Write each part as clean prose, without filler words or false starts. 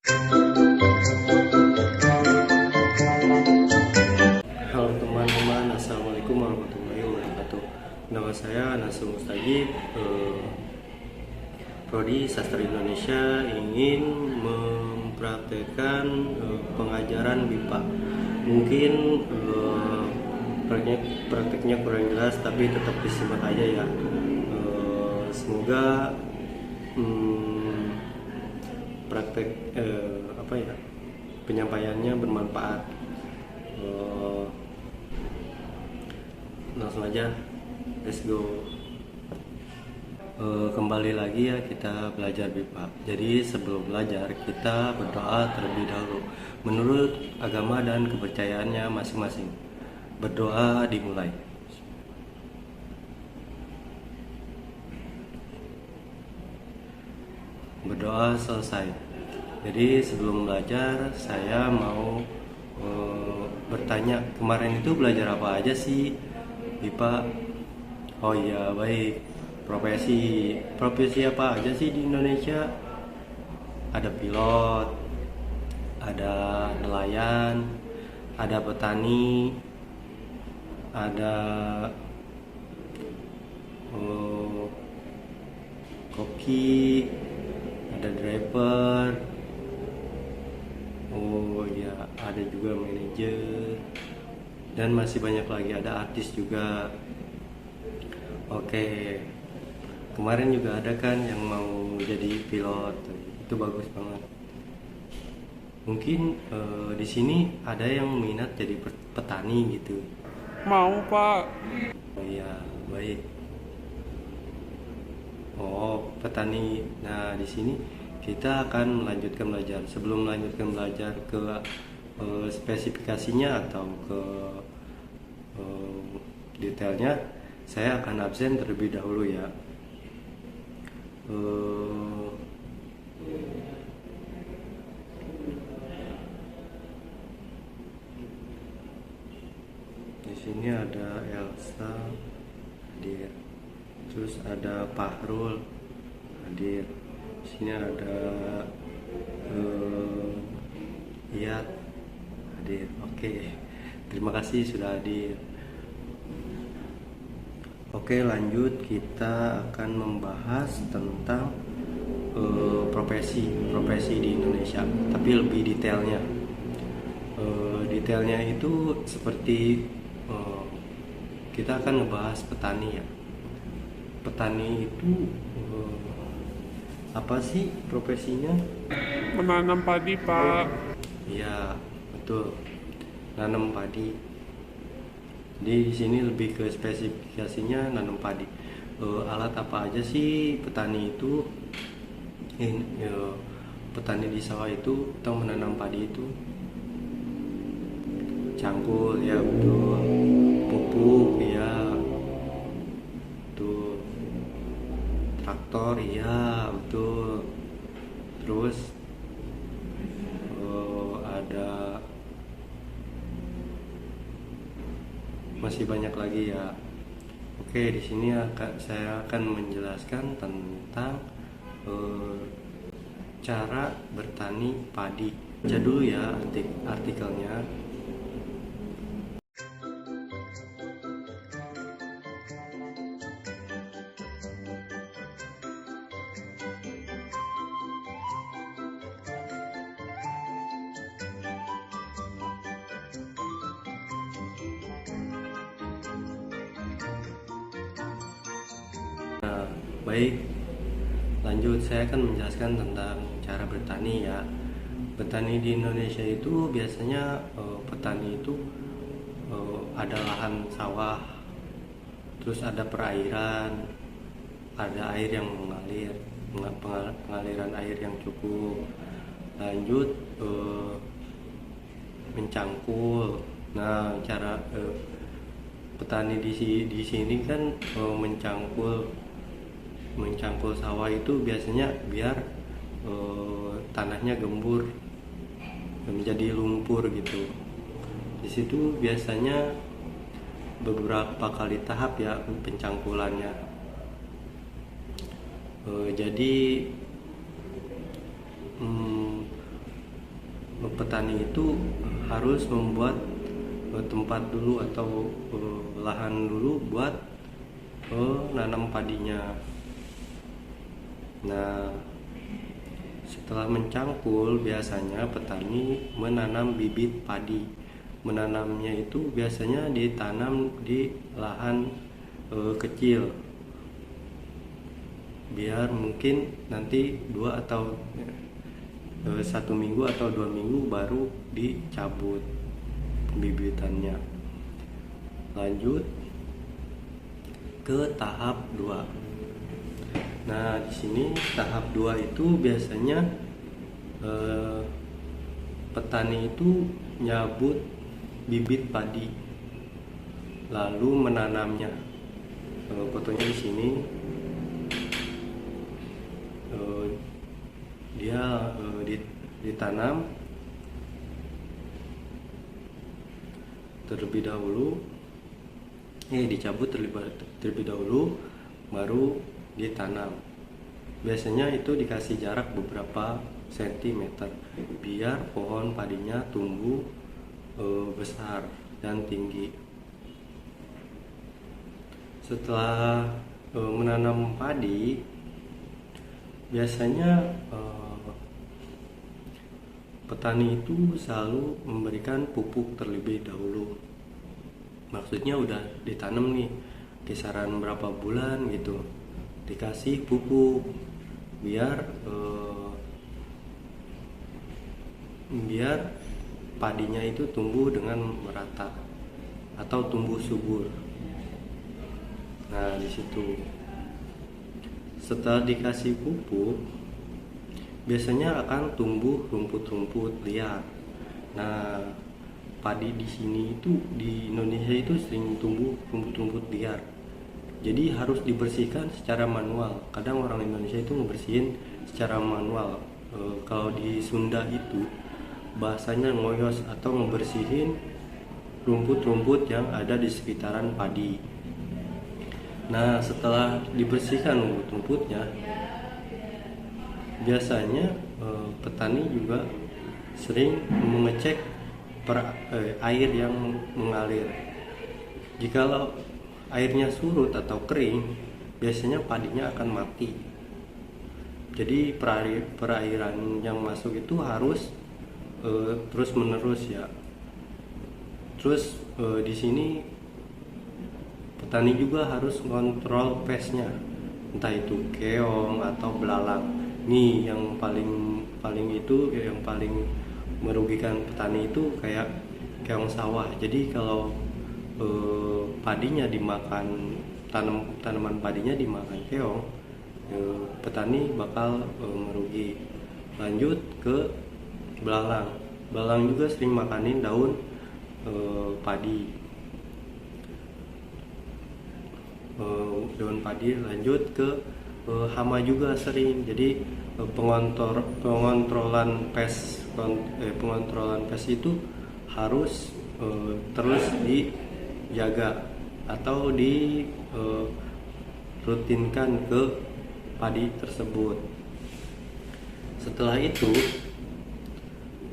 Halo teman-teman, assalamualaikum warahmatullahi wabarakatuh. Nama saya Nasr Mustajib, Prodi Sastra Indonesia, ingin mempraktekkan pengajaran BIPA. Mungkin prakteknya kurang jelas, tapi tetap disimak aja ya. Semoga praktek penyampaiannya bermanfaat. Langsung aja, let's go. Kembali lagi ya, kita belajar BIPA. Jadi sebelum belajar kita berdoa terlebih dahulu menurut agama dan kepercayaannya masing-masing. Berdoa dimulai. Berdoa selesai. Jadi sebelum belajar saya mau bertanya, kemarin itu belajar apa aja sih BIPA? Oh iya, baik. Profesi apa aja sih di Indonesia? Ada pilot, ada nelayan, ada petani, ada koki, ada driver. Oh ya, ada juga manajer, dan masih banyak lagi, ada artis juga. Oke, kemarin juga ada kan yang mau jadi pilot, itu bagus banget. Mungkin di sini ada yang minat jadi petani gitu. Mau, Pak. Oh iya, baik. Oh, petani. Nah, di sini kita akan melanjutkan belajar. Sebelum melanjutkan belajar ke spesifikasinya atau ke detailnya, saya akan absen terlebih dahulu ya. Di sini ada Elsa hadir, terus ada Fahrul hadir. Di sini ada Iyat hadir. Oke, terima kasih sudah hadir. Oke, lanjut, kita akan membahas tentang profesi di Indonesia, tapi lebih detailnya. Detailnya itu seperti kita akan ngebahas petani ya. Petani itu apa sih profesinya? Menanam padi, Pak. Iya, betul. Nanam padi. Di sini lebih ke spesifikasinya nanam padi. Alat apa aja sih petani itu? Petani di sawah itu atau menanam padi itu? Cangkul, ya betul. Pupuk, ya betul. Traktor, iya betul. Terus ada masih banyak lagi ya. Oke, di sini saya akan menjelaskan tentang cara bertani padi. Baca dulu ya artikelnya. Nah, baik, lanjut, saya akan menjelaskan tentang cara bertani ya. Bertani di Indonesia itu biasanya petani itu ada lahan sawah, terus ada perairan, ada air yang mengalir, pengaliran air yang cukup. Lanjut mencangkul. Nah, cara petani di sini kan mencangkul sawah itu biasanya biar tanahnya gembur menjadi lumpur gitu. Di situ biasanya beberapa kali tahap ya pencangkulannya. Jadi petani itu harus membuat tempat dulu atau lahan dulu buat nanam padinya. Nah, setelah mencangkul biasanya petani menanam bibit padi. Menanamnya itu biasanya ditanam di lahan kecil, biar mungkin nanti 1 minggu atau 2 minggu baru dicabut bibitannya. Lanjut ke tahap 2. Nah, di sini tahap 2 itu biasanya petani itu nyabut bibit padi lalu menanamnya. Fotonya di sini, dia ditanam terlebih dahulu, dicabut terlebih dahulu baru ditanam. Biasanya itu dikasih jarak beberapa sentimeter biar pohon padinya tumbuh besar dan tinggi. Setelah menanam padi, biasanya petani itu selalu memberikan pupuk terlebih dahulu. Maksudnya udah ditanam nih, kisaran berapa bulan gitu, dikasih pupuk biar padinya itu tumbuh dengan merata atau tumbuh subur. Nah, di situ setelah dikasih pupuk biasanya akan tumbuh rumput-rumput liar. Nah, padi di sini itu di Indonesia itu sering tumbuh rumput-rumput liar. Jadi harus dibersihkan secara manual. Kadang orang Indonesia itu ngebersihin secara manual. Kalau di Sunda itu bahasanya ngoyos atau ngebersihin rumput-rumput yang ada di sekitaran padi. Nah, setelah dibersihkan rumput-rumputnya, biasanya petani juga sering mengecek air yang mengalir. Jikalau airnya surut atau kering, biasanya padinya akan mati. Jadi perairan yang masuk itu harus terus menerus ya. Terus di sini petani juga harus kontrol pestnya, entah itu keong atau belalang. Nih yang paling merugikan petani itu kayak keong sawah. Jadi kalau padinya dimakan, tanaman padinya dimakan keong, petani bakal merugi. Lanjut ke belalang. Belalang juga sering makanin daun padi. Daun padi. Lanjut ke hama juga sering. Jadi pengontrolan pes itu harus terus dijaga atau rutinkan ke padi tersebut. Setelah itu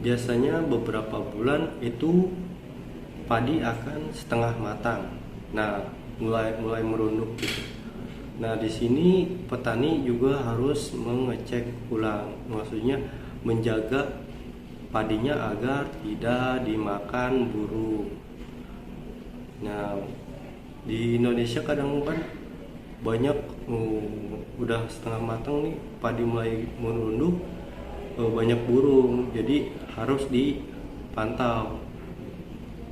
biasanya beberapa bulan itu padi akan setengah matang. Nah, mulai merunduk gitu. Nah, di sini petani juga harus mengecek ulang, maksudnya menjaga padinya agar tidak dimakan burung. Nah, di Indonesia kadang kan banyak udah setengah matang nih, padi mulai merunduk, banyak burung, jadi harus dipantau.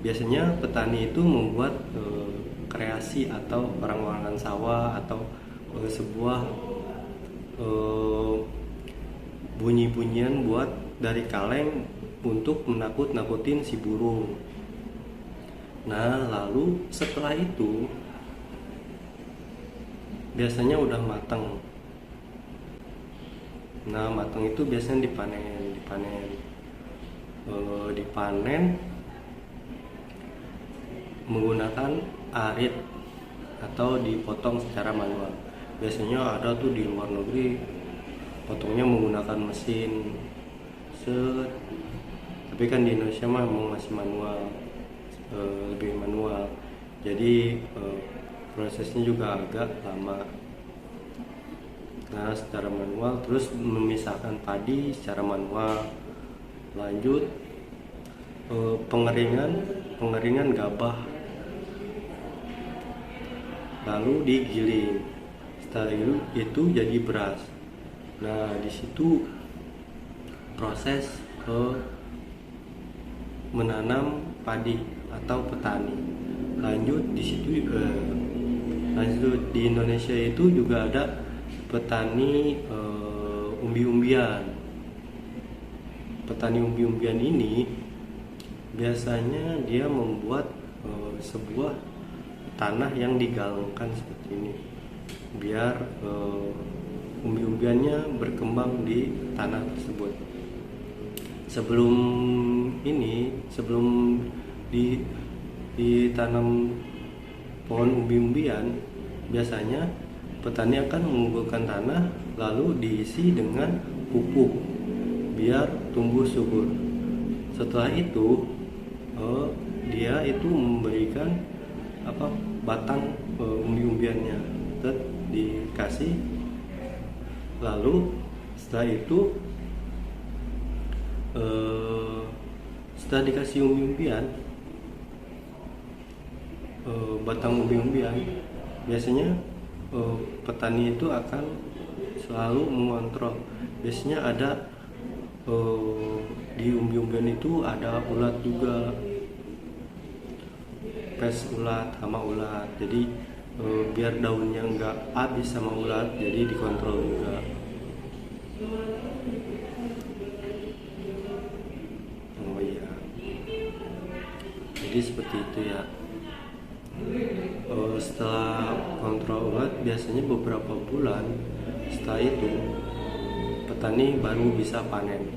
Biasanya petani itu membuat kreasi atau orang-orangan sawah atau sebuah bunyi-bunyian buat dari kaleng untuk menakut-nakutin si burung. Nah, lalu setelah itu biasanya udah matang. Nah, matang itu biasanya dipanen menggunakan arit atau dipotong secara manual. Biasanya ada tuh di luar negeri potongnya menggunakan mesin. Tapi kan di Indonesia mah mau masih manual, lebih manual, jadi prosesnya juga agak lama. Nah, secara manual, terus memisahkan padi secara manual, lanjut pengeringan gabah, lalu digiling. Setelah itu jadi beras. Nah, di situ proses menanam padi atau petani. Lanjut di situ lanjut di Indonesia itu juga ada petani umbi-umbian. Petani umbi-umbian ini biasanya dia membuat sebuah tanah yang digalangkan seperti ini, biar umbi-umbiannya berkembang di tanah tersebut. Sebelum ditanam pohon umbi-umbian, biasanya petani akan mengumpulkan tanah lalu diisi dengan pupuk biar tumbuh subur. Setelah itu dia itu memberikan batang umbi-umbiannya dikasih, lalu setelah itu setelah dikasih umbi-umbian, batang umbi-umbian, biasanya petani itu akan selalu mengontrol. Biasanya ada di umbi-umbian itu ada ulat juga, pes ulat, hama ulat. Jadi biar daunnya nggak habis sama ulat, jadi dikontrol juga. Oh iya, jadi seperti itu ya. Setelah kontrol ulat, biasanya beberapa bulan setelah itu petani baru bisa panen.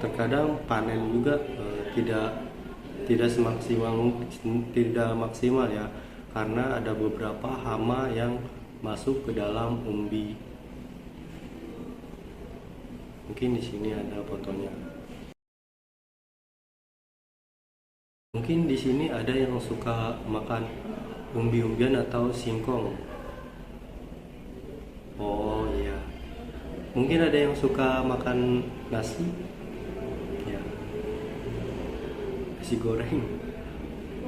Terkadang panen juga tidak maksimal ya, karena ada beberapa hama yang masuk ke dalam umbi. Mungkin di sini ada fotonya. Mungkin di sini ada yang suka makan umbi-umbian atau singkong. Oh iya. Mungkin ada yang suka makan nasi. Ya. Nasi goreng.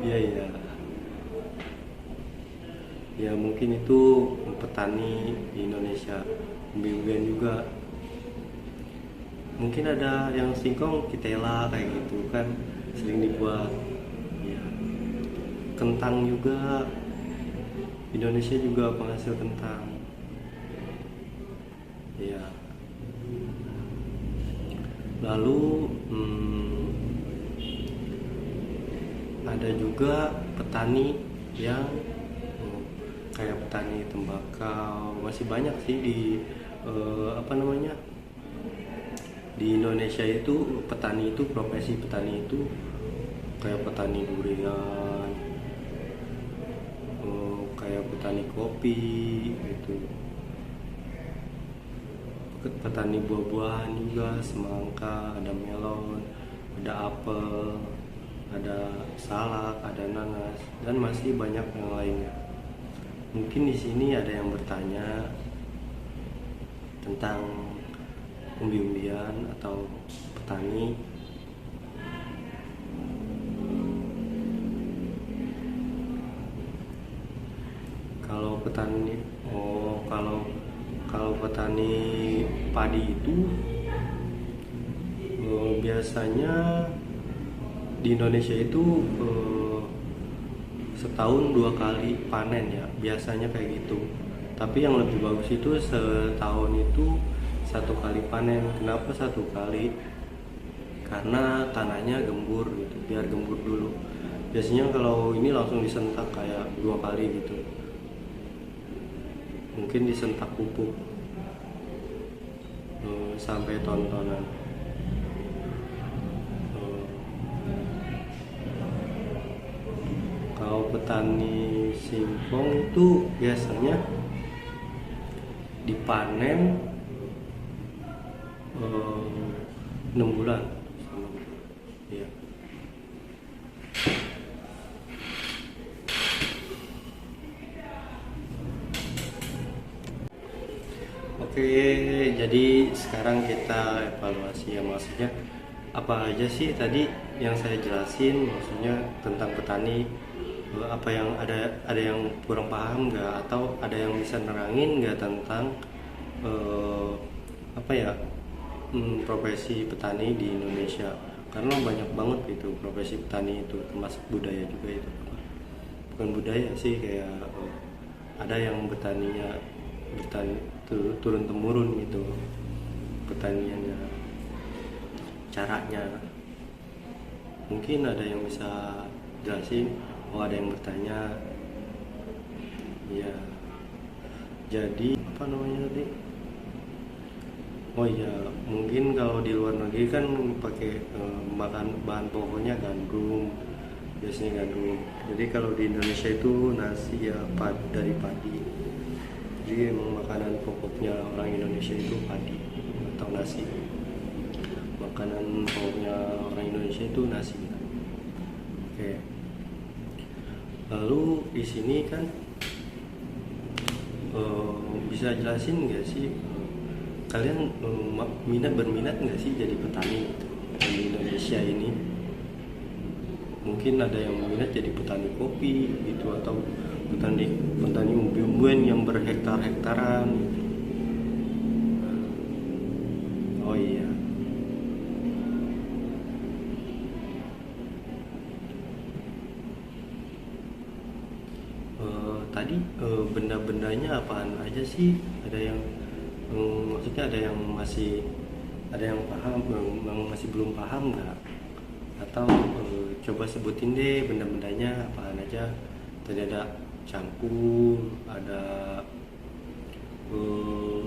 Iya iya. Ya mungkin itu petani di Indonesia, umbi-umbian juga. Mungkin ada yang singkong ketela kayak gitu kan, sering dibuat. Ya. Kentang juga, Indonesia juga penghasil kentang. Ya. Lalu ada juga petani yang kayak petani tembakau. Masih banyak sih di di Indonesia itu petani itu, profesi petani itu kayak petani durian, kayak petani kopi gitu, petani buah-buahan juga, semangka, ada melon, ada apel, ada salak, ada nanas, dan masih banyak yang lainnya. Mungkin di sini ada yang bertanya tentang umbi-umbian atau petani. Kalau petani, kalau petani padi itu biasanya di Indonesia itu setahun 2 kali panen ya, biasanya kayak gitu. Tapi yang lebih bagus itu setahun itu 1 kali panen. Kenapa 1 kali? Karena tanahnya gembur gitu, biar gembur dulu. Biasanya kalau ini langsung disentak kayak 2 kali gitu. Mungkin disentak pupuk sampai ton-tonan. Kalau petani singkong itu biasanya dipanen 6 bulan. Iya. Oke, jadi sekarang kita evaluasi ya, maksudnya apa aja sih tadi yang saya jelasin, maksudnya tentang petani, apa yang ada yang kurang paham nggak, atau ada yang bisa nerangin nggak tentang eh, apa ya, profesi petani di Indonesia, karena banyak banget gitu profesi petani itu, termasuk budaya juga itu. Bukan budaya sih, kayak ada yang bertani turun temurun gitu pertaniannya, caranya. Mungkin ada yang bisa jelasin. Oh, ada yang bertanya. Ya, jadi apa namanya tadi, oh iya, mungkin kalau di luar negeri kan pakai makan bahan pokoknya gandum, biasanya gandum. Jadi kalau di Indonesia itu nasi ya, dari padi. Jadi emang makanan pokoknya orang Indonesia itu padi atau nasi. Makanan pokoknya orang Indonesia itu nasi. Oke. Lalu di sini kan bisa jelasin nggak sih, kalian berminat nggak sih jadi petani gitu, di Indonesia ini? Mungkin ada yang minat jadi petani kopi gitu, atau petani umbi-umbian yang berhektar-hektaran gitu. Oh iya. Tadi benda-bendanya apaan aja sih? Ada yang maksudnya ada yang paham, yang masih belum paham nggak? Atau coba sebutin deh benda-bendanya apaan aja. Tadi ada cangkul, ada eh,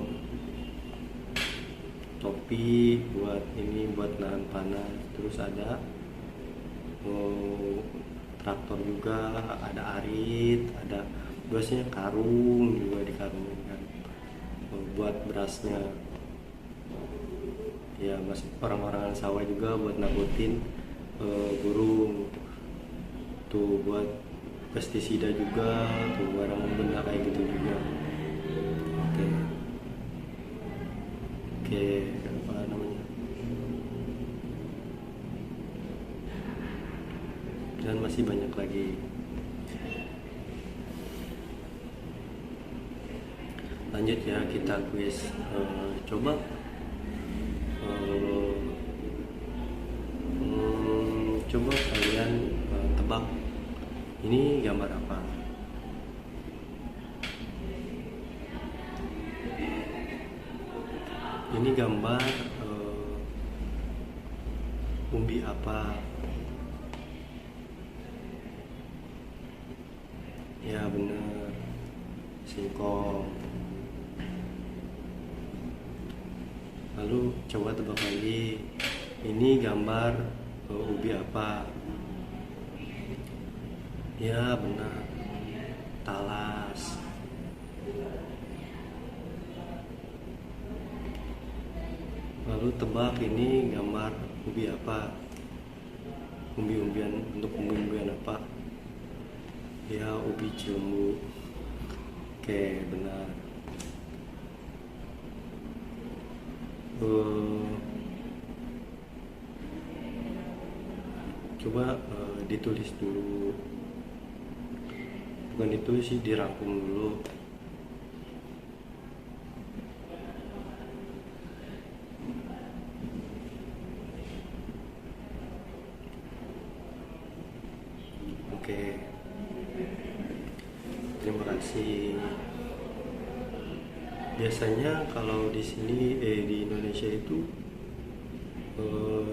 topi buat ini, buat nahan panas, terus ada traktor juga, ada arit, ada biasanya karung juga, dikarungkan buat berasnya. Ya, masih orang-orang sawah juga buat nakutin burung, tuh buat pestisida juga, tuh barang benda kayak gitu juga. Oke. Oke, apa namanya, dan masih banyak lagi. Lanjut ya, kita kuis. Coba eh, coba kalian tebak ini gambar apa. Ini gambar umbi apa? Ya bener, singkong. Lalu coba tebak lagi, ini gambar ubi apa? Ya benar, talas. Lalu tebak, ini gambar ubi apa? Umbi-umbian, untuk umbi-umbian apa? Ya, ubi cilembu. Oke, benar. Coba ditulis dulu, bukan ditulis sih, dirangkum dulu. Oke, terima kasih. Biasanya kalau di sini di Indonesia itu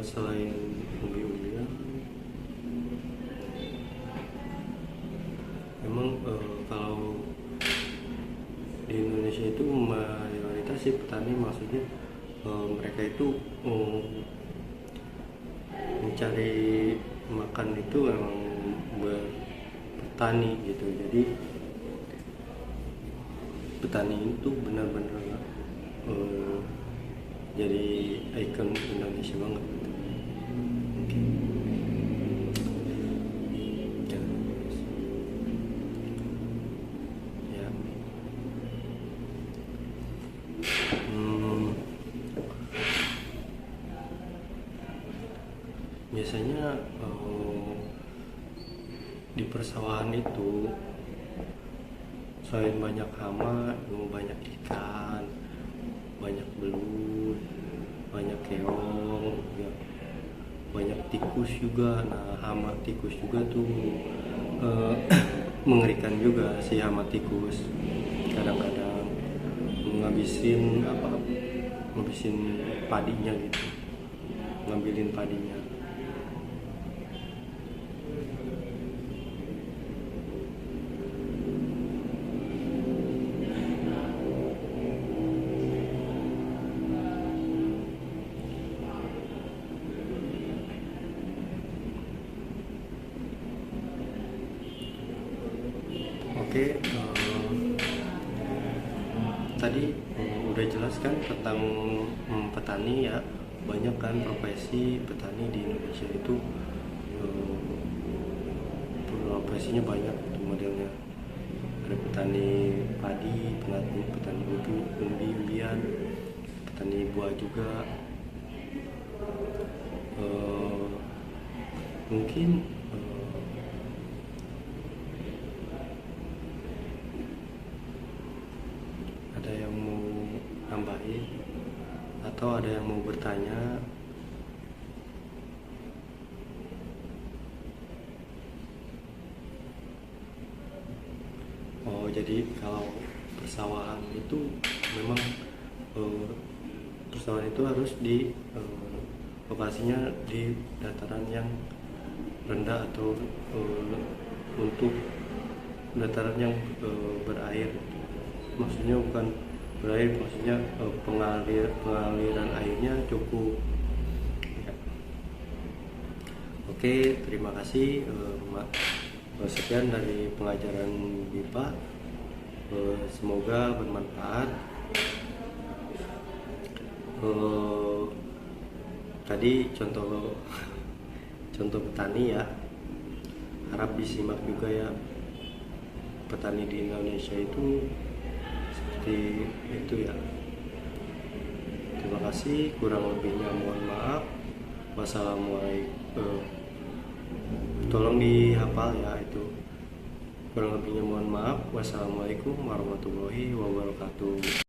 selain umbi-umbian, memang kalau di Indonesia itu mayoritas sih petani, maksudnya mereka itu mencari makan itu emang bertani gitu. Jadi petani itu benar-benar jadi ikon Indonesia banget. Oke. biasanya di persawahan itu selain banyak hama, banyak ikan, banyak belut, banyak keong, ya, banyak tikus juga. Nah, hama tikus juga tuh eh, mengerikan juga si hama tikus. Kadang-kadang ngabisin padinya gitu, ngambilin padinya. Oke, tadi udah jelas kan tentang petani ya. Banyak kan profesi petani di Indonesia itu, profesinya banyak tuh modelnya. Ada petani padi, petani umbi-umbian, petani buah juga. Eh, Mungkin ada yang mau nambahin atau ada yang mau bertanya. Oh, jadi kalau persawahan itu memang eh, persawahan itu harus di lokasinya di dataran yang rendah atau untuk dataran yang berair. Maksudnya bukan berair, maksudnya pengaliran airnya cukup. Ya. Oke, terima kasih. Sekian dari pengajaran BIPA. Semoga bermanfaat. Tadi contoh petani ya, harap disimak juga ya. Petani di Indonesia itu seperti itu ya. Terima kasih, kurang lebihnya mohon maaf. Wassalamualaikum. Tolong dihafal ya itu. Kurang lebihnya mohon maaf. Wassalamualaikum warahmatullahi wabarakatuh.